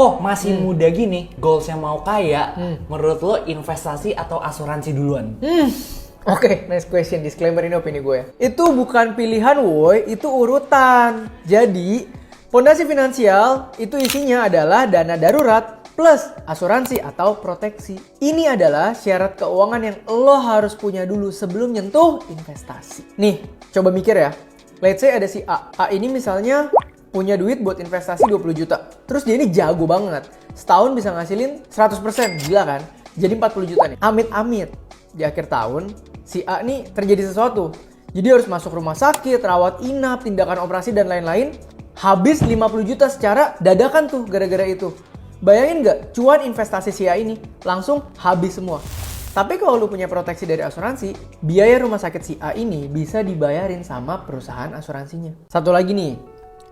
Kok masih muda gini, goalsnya mau kaya, menurut lo investasi atau asuransi duluan? Oke, next question. Disclaimer, ini opini gue ya. Itu bukan pilihan woi, itu urutan. Jadi, fondasi finansial itu isinya adalah dana darurat plus asuransi atau proteksi. Ini adalah syarat keuangan yang lo harus punya dulu sebelum nyentuh investasi. Nih, coba mikir ya. Let's say ada si A. A ini misalnya punya duit buat investasi 20 juta. Terus dia ini jago banget. Setahun bisa ngasilin 100%. Gila kan? Jadi 40 juta nih. Amit-amit. Di akhir tahun, si A nih terjadi sesuatu. Jadi harus masuk rumah sakit, rawat inap, tindakan operasi, dan lain-lain. Habis 50 juta secara dadakan tuh gara-gara itu. Bayangin nggak, cuan investasi si A ini langsung habis semua. Tapi kalau lu punya proteksi dari asuransi, biaya rumah sakit si A ini bisa dibayarin sama perusahaan asuransinya. Satu lagi nih,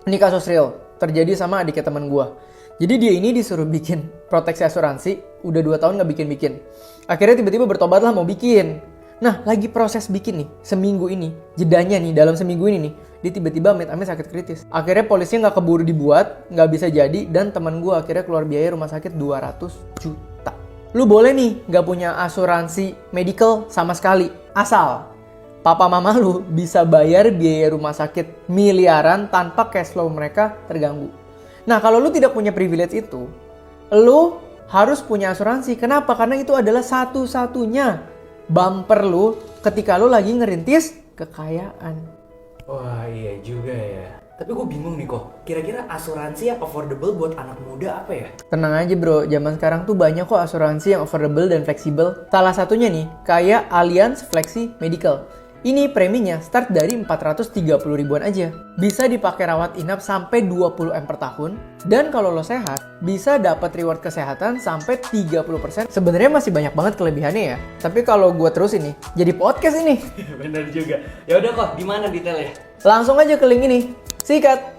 ini kasus real, terjadi sama adiknya teman gua. Jadi dia ini disuruh bikin proteksi asuransi, udah 2 tahun nggak bikin-bikin. Akhirnya tiba-tiba bertobat lah mau bikin. Nah, lagi proses bikin nih, seminggu ini, jedanya nih, dalam seminggu ini nih, dia tiba-tiba amit-amit sakit kritis. Akhirnya polisinya nggak keburu dibuat, nggak bisa jadi, dan teman gua akhirnya keluar biaya rumah sakit 200 juta. Lu boleh nih nggak punya asuransi medical sama sekali, asal papa mama lu bisa bayar biaya rumah sakit miliaran tanpa cash flow mereka terganggu. Nah, kalau lu tidak punya privilege itu, lu harus punya asuransi. Kenapa? Karena itu adalah satu-satunya bumper lu ketika lu lagi ngerintis kekayaan. Wah iya juga ya. Tapi gue bingung nih kok, kira-kira asuransi yang affordable buat anak muda apa ya? Tenang aja bro, zaman sekarang tuh banyak kok asuransi yang affordable dan fleksibel. Salah satunya nih, kayak Allianz Flexi Medical. Ini preminya start dari 430 ribuan aja. Bisa dipakai rawat inap sampai 20 M per tahun. Dan kalau lo sehat, bisa dapat reward kesehatan sampai 30%. Sebenarnya masih banyak banget kelebihannya ya. Tapi kalau gue terus ini, jadi podcast ini. Bener juga. Ya udah kok, di mana detailnya? Langsung aja ke link ini. Sikat!